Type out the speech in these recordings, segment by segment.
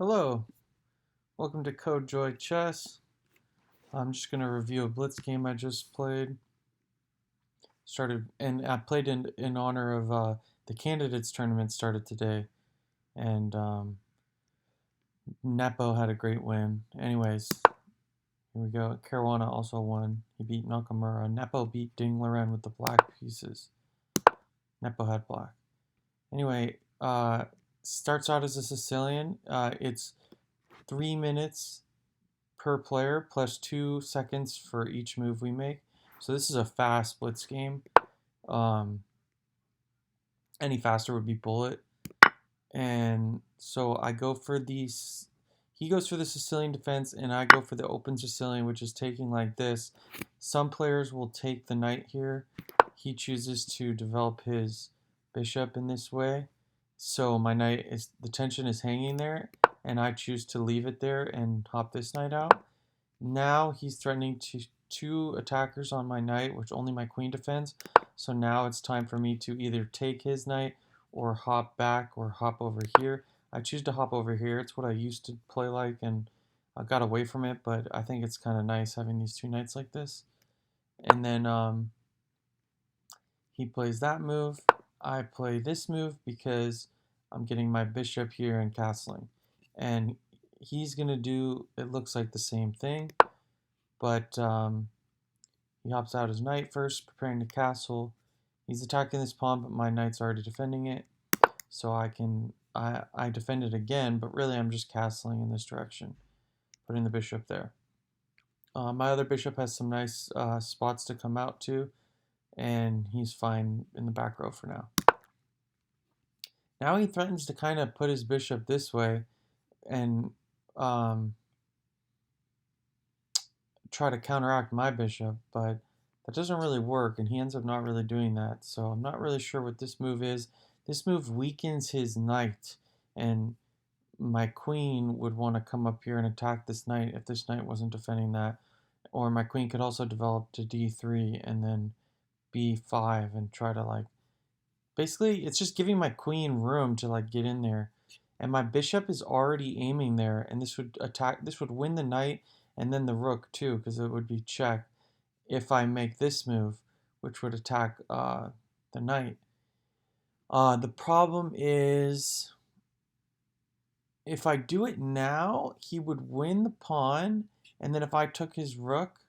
Hello, welcome to Code Joy Chess. I'm just going to review a Blitz game I just played. I played in honor of the Candidates tournament started today, and Nepo had a great win. Anyways, here we go. Caruana also won. He beat Nakamura. Nepo beat Ding Liren with the black pieces. Nepo had black. Anyway, starts out as a Sicilian. It's 3 minutes per player plus 2 seconds for each move we make. So this is a fast blitz game. Any faster would be bullet. And so I go for these. He goes for the Sicilian defense, and I go for the open Sicilian, which is taking like this. Some players will take the knight here. He chooses to develop his bishop in this way. So my knight is, the tension is hanging there, and I choose to leave it there and hop this knight out. Now he's threatening two attackers on my knight, which only my queen defends. So now it's time for me to either take his knight or hop back or hop over here. I choose to hop over here. It's what I used to play like, and I got away from it, but I think it's kind of nice having these two knights like this. And then he plays that move. I play this move because I'm getting my bishop here and castling. And he's going to do, it looks like the same thing, but he hops out his knight first, preparing to castle. He's attacking this pawn, but my knight's already defending it. So I defend it again, but really I'm just castling in this direction, putting the bishop there. My other bishop has some nice spots to come out to, and he's fine in the back row for now. Now he threatens to kind of put his bishop this way and try to counteract my bishop, but that doesn't really work, and he ends up not really doing that. So I'm not really sure what this move is. This move weakens his knight, and my queen would want to come up here and attack this knight if this knight wasn't defending that. Or my queen could also develop to d3 and then b5 and try to like... Basically, it's just giving my queen room to like get in there. And my bishop is already aiming there, and this would win the knight and then the rook too, because it would be check if I make this move, which would attack the knight. The problem is, if I do it now, he would win the pawn, and then if I took his rook,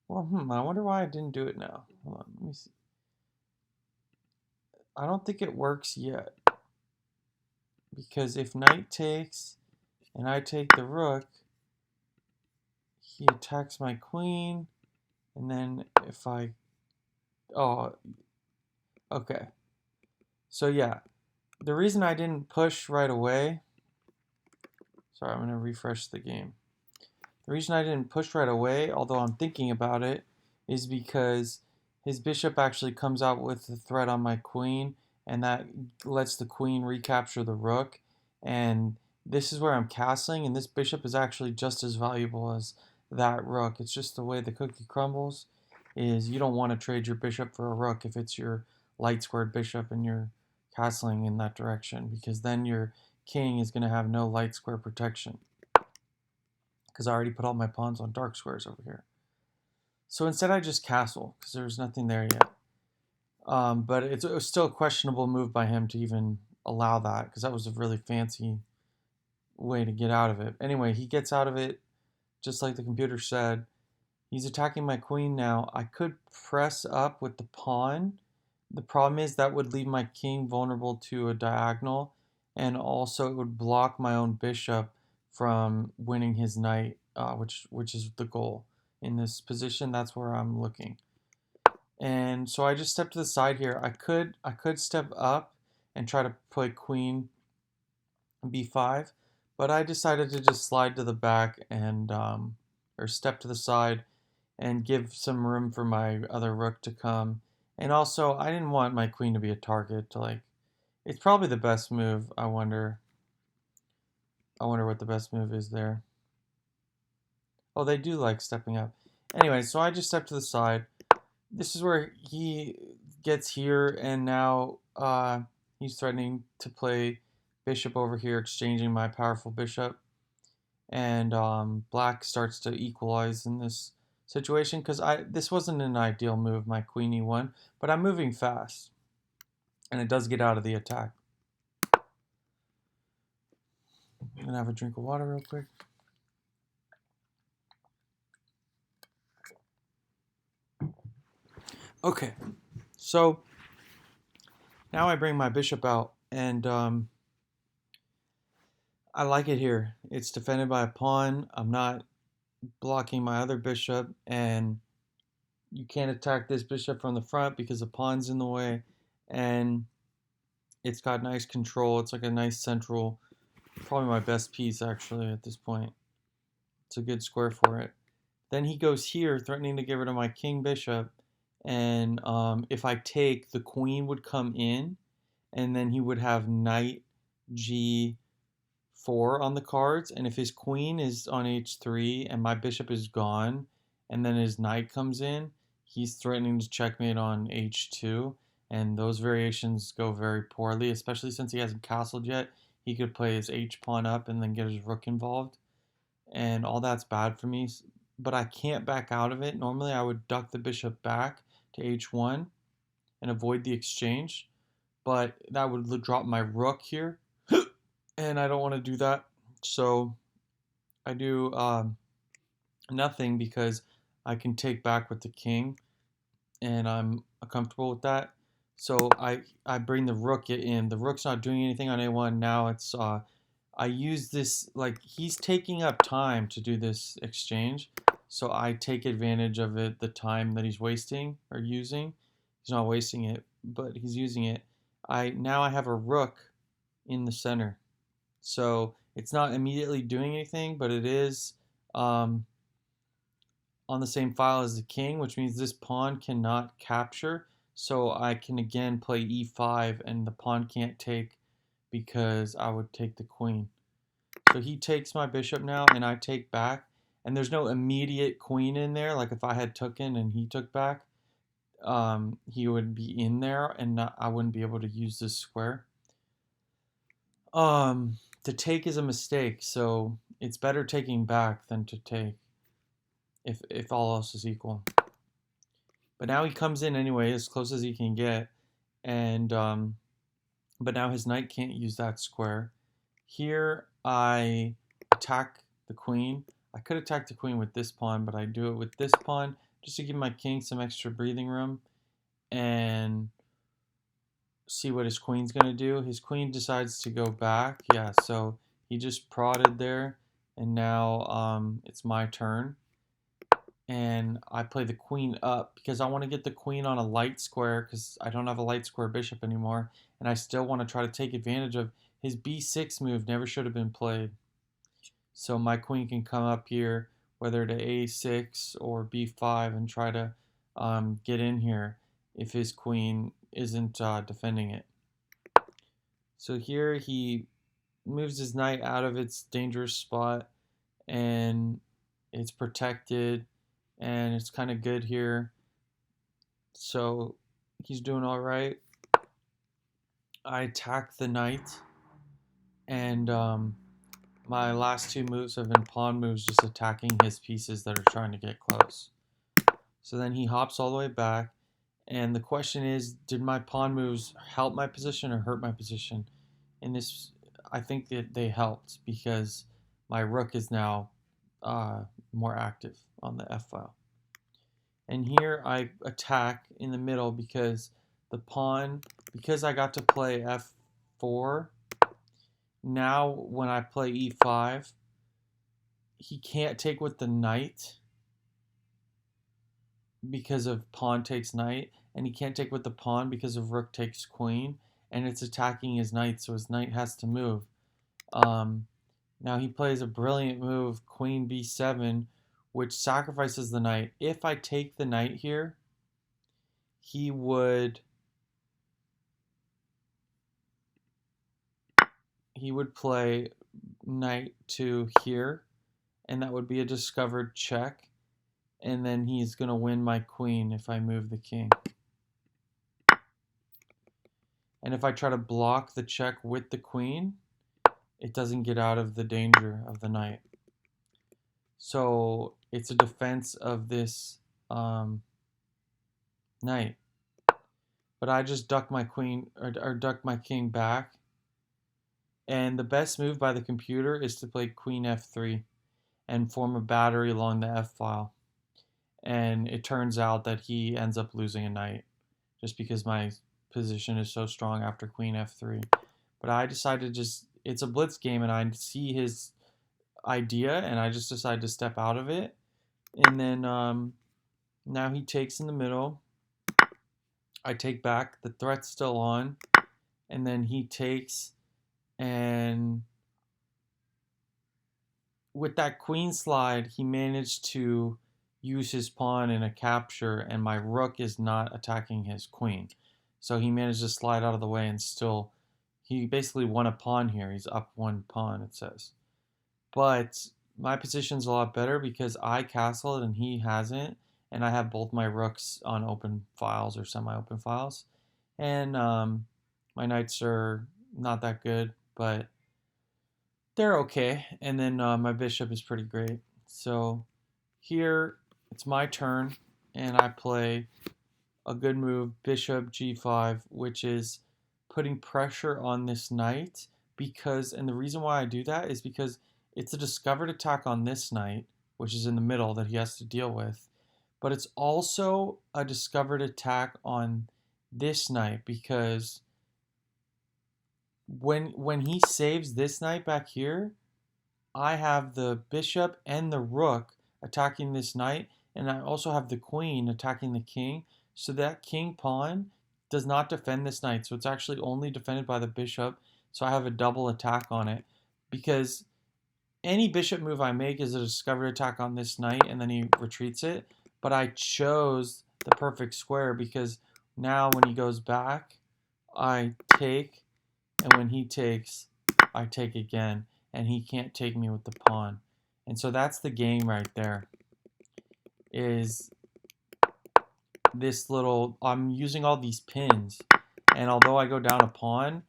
well, I wonder why I didn't do it now. Hold on, let me see. I don't think it works yet, because if knight takes and I take the rook, he attacks my queen, and then if I... Oh, okay. So yeah, the reason I didn't push right away... Sorry, I'm going to refresh the game. The reason I didn't push right away, although I'm thinking about it, is because his bishop actually comes out with the threat on my queen, and that lets the queen recapture the rook. And this is where I'm castling, and this bishop is actually just as valuable as that rook. It's just the way the cookie crumbles, is you don't want to trade your bishop for a rook if it's your light squared bishop and you're castling in that direction, because then your king is going to have no light square protection, because I already put all my pawns on dark squares over here. So instead I just castle, because there's nothing there yet. But it was still a questionable move by him to even allow that, because that was a really fancy way to get out of it. Anyway, he gets out of it, just like the computer said. He's attacking my queen now. I could press up with the pawn. The problem is that would leave my king vulnerable to a diagonal, and also it would block my own bishop from winning his knight, which is the goal in this position. That's where I'm looking. And so I just step to the side here. I could step up and try to play queen b5, but I decided to just slide to the back and or step to the side and give some room for my other rook to come. And also, I didn't want my queen to be a target to like... It's probably the best move. I wonder what the best move is there. Oh, they do like stepping up. Anyway, so I just step to the side. This is where he gets here, and now he's threatening to play bishop over here exchanging my powerful bishop. And black starts to equalize in this situation because this wasn't an ideal move, my queen e1, but I'm moving fast. And it does get out of the attack. I'm going to have a drink of water real quick. Okay, so now I bring my bishop out, and I like it here. It's defended by a pawn. I'm not blocking my other bishop, and you can't attack this bishop from the front because the pawn's in the way, and it's got nice control. It's like a nice central, probably my best piece actually at this point. It's a good square for it. Then he goes here, threatening to get rid of my king bishop, and if I take, the queen would come in, and then he would have knight g4 on the cards, and if his queen is on h3 and my bishop is gone, and then his knight comes in, he's threatening to checkmate on h2, and those variations go very poorly, especially since he hasn't castled yet. He could play his h-pawn up and then get his rook involved, and all that's bad for me, but I can't back out of it. Normally I would duck the bishop back to h1 and avoid the exchange, but that would drop my rook here, and I don't want to do that. So I do nothing because I can take back with the king, and I'm comfortable with that. So I bring the rook in. The rook's not doing anything on a1. Now it's I use this, like, he's taking up time to do this exchange, so I take advantage of it, the time that he's wasting or using. He's not wasting it, but he's using it. Now I have a rook in the center, so it's not immediately doing anything, but it is on the same file as the king, which means this pawn cannot capture, so I can again play e5, and the pawn can't take because I would take the queen. So he takes my bishop now, and I take back, and there's no immediate queen in there. Like if I had taken and he took back, he would be in there, and I wouldn't be able to use this square. To take is a mistake, so it's better taking back than to take, if all else is equal. But now he comes in anyway, as close as he can get, and but now his knight can't use that square. Here I attack the queen. I could attack the queen with this pawn, but I do it with this pawn just to give my king some extra breathing room and see what his queen's going to do. His queen decides to go back. Yeah, so he just prodded there, and now it's my turn. And I play the queen up because I want to get the queen on a light square because I don't have a light square bishop anymore, and I still want to try to take advantage of his b6 move. Never should have been played. So my queen can come up here, whether to a6 or b5, and try to get in here if his queen isn't defending it. So here he moves his knight out of its dangerous spot, and it's protected, and it's kind of good here. So he's doing all right. I attack the knight, and my last two moves have been pawn moves, just attacking his pieces that are trying to get close. So then he hops all the way back, and the question is, did my pawn moves help my position or hurt my position? In this, I think that they helped because my rook is now more active on the f file. And here I attack in the middle because the pawn, because I got to play f4, now when I play e5, he can't take with the knight because of pawn takes knight, and he can't take with the pawn because of rook takes queen, and it's attacking his knight, so his knight has to move. Now he plays a brilliant move, queen b7, which sacrifices the knight. If I take the knight here, he would play knight to here, and that would be a discovered check, and then he's going to win my queen if I move the king. And if I try to block the check with the queen, it doesn't get out of the danger of the knight. So it's a defense of this knight. But I just duck my queen or duck my king back. And the best move by the computer is to play queen f3 and form a battery along the f file. And it turns out that he ends up losing a knight just because my position is so strong after queen f3. But I decided it's a blitz game and I see his idea and I just decided to step out of it. And then now he takes in the middle. I take back. The threat's still on. And then he takes, and with that queen slide, he managed to use his pawn in a capture, and my rook is not attacking his queen. So he managed to slide out of the way and still, he basically won a pawn here. He's up one pawn, it says. But my position's a lot better because I castled and he hasn't, and I have both my rooks on open files or semi-open files. And my knights are not that good, but they're okay. And then my bishop is pretty great. So here it's my turn, and I play a good move, bishop g5, which is putting pressure on this knight because, and the reason why I do that is because it's a discovered attack on this knight, which is in the middle that he has to deal with, but it's also a discovered attack on this knight because when he saves this knight back here, I have the bishop and the rook attacking this knight, and I also have the queen attacking the king. So that king pawn does not defend this knight. So it's actually only defended by the bishop. So I have a double attack on it because any bishop move I make is a discovered attack on this knight, and then he retreats it. But I chose the perfect square because now when he goes back, I take, and when he takes, I take again, and he can't take me with the pawn. And so that's the game right there. Is this little, I'm using all these pins, and although I go down a pawn,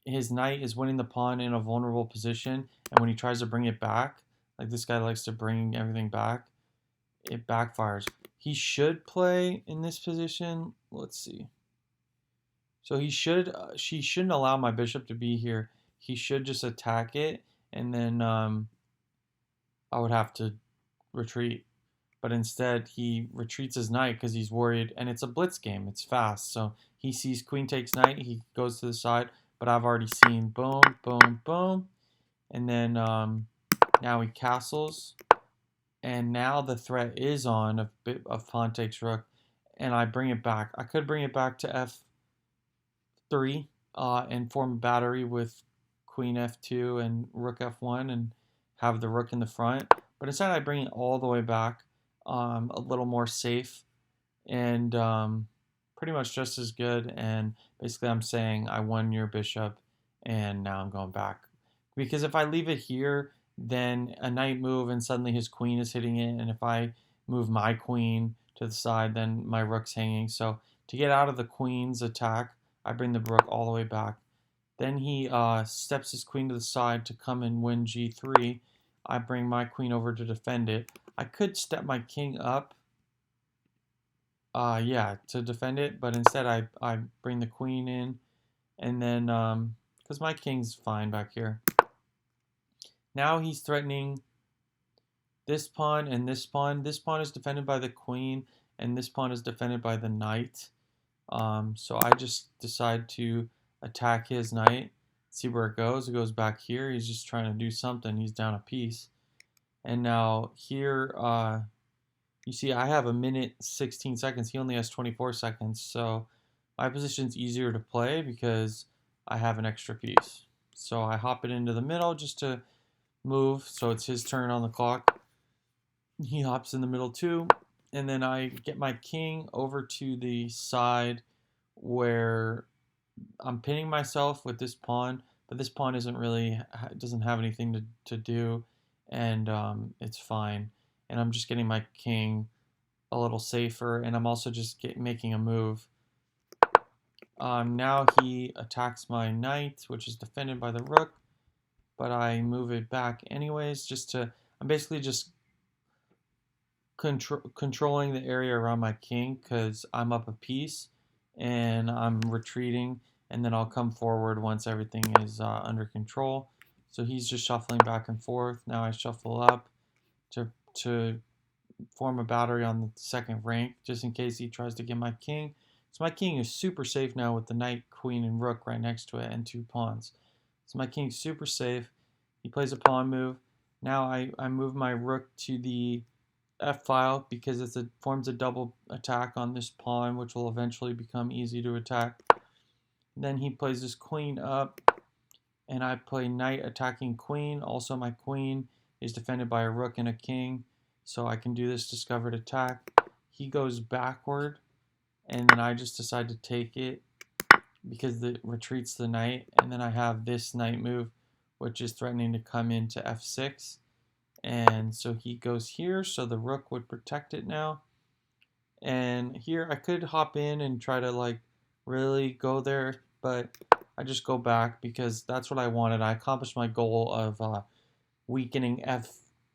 his knight is winning the pawn in a vulnerable position, and when he tries to bring it back, like this guy likes to bring everything back, it backfires. He should play in this position. Let's see. So she shouldn't allow my bishop to be here. He should just attack it, and then I would have to retreat. But instead, he retreats his knight because he's worried, and it's a blitz game. It's fast, so he sees queen takes knight. He goes to the side, but I've already seen boom, boom, boom, and then now he castles, and now the threat is on of pawn takes rook, and I bring it back. I could bring it back to f3 and form a battery with queen f2 and rook f1 and have the rook in the front, but instead I bring it all the way back, a little more safe, and pretty much just as good. And basically I'm saying I won your bishop and now I'm going back, because if I leave it here, then a knight move and suddenly his queen is hitting it, and if I move my queen to the side, then my rook's hanging. So to get out of the queen's attack, I bring the rook all the way back. Then he steps his queen to the side to come and win g3. I bring my queen over to defend it. I could step my king up, yeah, to defend it, but instead I bring the queen in, and then, because my king's fine back here. Now he's threatening this pawn and this pawn. This pawn is defended by the queen, and this pawn is defended by the knight. So I just decide to attack his knight, see where it goes. It goes back here. He's just trying to do something. He's down a piece. And now here, you see I have a minute 16 seconds. He only has 24 seconds. So my position's easier to play because I have an extra piece. So I hop it into the middle just to move. So it's his turn on the clock. He hops in the middle too. And then I get my king over to the side where I'm pinning myself with this pawn, but this pawn isn't really, doesn't have anything to do, and it's fine. And I'm just getting my king a little safer, and I'm also just making a move. Now he attacks my knight, which is defended by the rook, but I move it back anyways I'm basically just controlling the area around my king because I'm up a piece and I'm retreating, and then I'll come forward once everything is under control. So he's just shuffling back and forth. Now I shuffle up to form a battery on the second rank just in case he tries to get my king. So my king is super safe now with the knight, queen, and rook right next to it and 2 pawns. So my king's super safe. He plays a pawn move. Now I move my rook to the F file because it forms a double attack on this pawn, which will eventually become easy to attack. Then he plays his queen up, and I play knight attacking queen. Also, my queen is defended by a rook and a king, so I can do this discovered attack. He goes backward, and then I just decide to take it because it retreats the knight, and then I have this knight move, which is threatening to come into F6. And so he goes here, so the rook would protect it now. And here I could hop in and try to like really go there, but I just go back because that's what I wanted. I accomplished my goal of weakening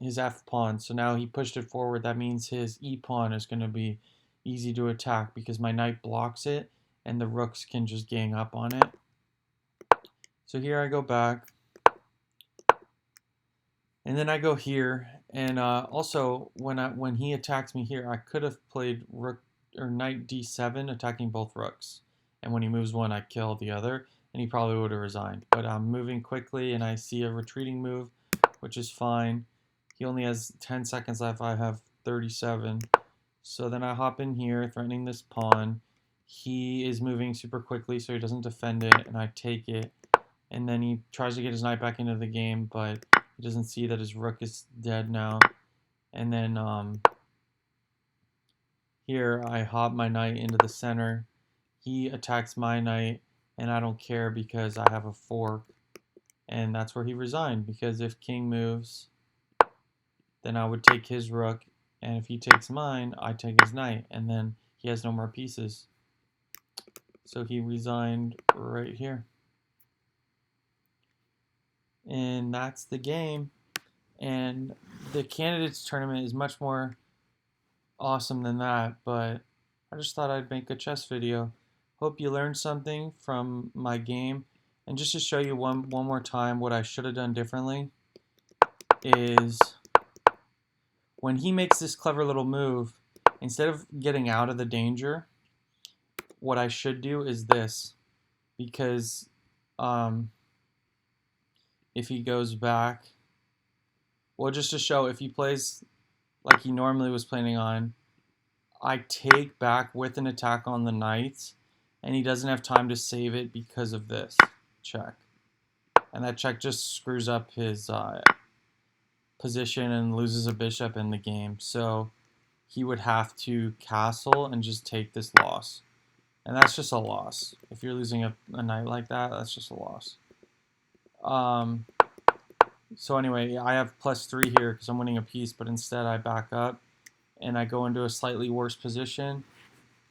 his F pawn. So now he pushed it forward. That means his E pawn is going to be easy to attack because my knight blocks it and the rooks can just gang up on it. So here I go back. And then I go here, and also when he attacks me here, I could have played rook or knight d7, attacking both rooks. And when he moves one, I kill the other, and he probably would have resigned. But I'm moving quickly, and I see a retreating move, which is fine. He only has 10 seconds left. I have 37. So then I hop in here, threatening this pawn. He is moving super quickly, so he doesn't defend it, and I take it. And then he tries to get his knight back into the game, but he doesn't see that his rook is dead now. And then here I hop my knight into the center. He attacks my knight, and I don't care because I have a fork. And that's where he resigned, because if king moves, then I would take his rook. And if he takes mine, I take his knight. And then he has no more pieces. So he resigned right here. And that's the game. And the candidates tournament is much more awesome than that, but I just thought I'd make a chess video. Hope you learned something from my game. And just to show you one more time what I should have done differently is when he makes this clever little move, instead of getting out of the danger, what I should do is this, because if he goes back, well, just to show, if he plays like he normally was planning on, I take back with an attack on the knight, and he doesn't have time to save it because of this check. And that check just screws up his position and loses a bishop in the game. So he would have to castle and just take this loss. And that's just a loss. If you're losing a knight like that, that's just a loss. So anyway, I have +3 here because I'm winning a piece, but instead I back up and I go into a slightly worse position.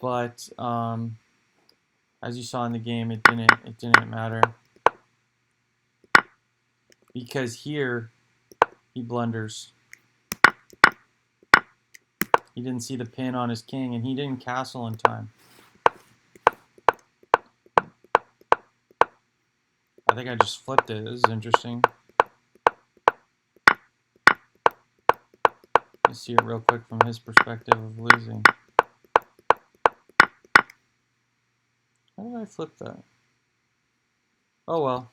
But as you saw in the game, it didn't matter, because here he blunders. He didn't see the pin on his king, and he didn't castle in time. I think I just flipped it. This is interesting. Let's see it real quick from his perspective of losing. How did I flip that? Oh well.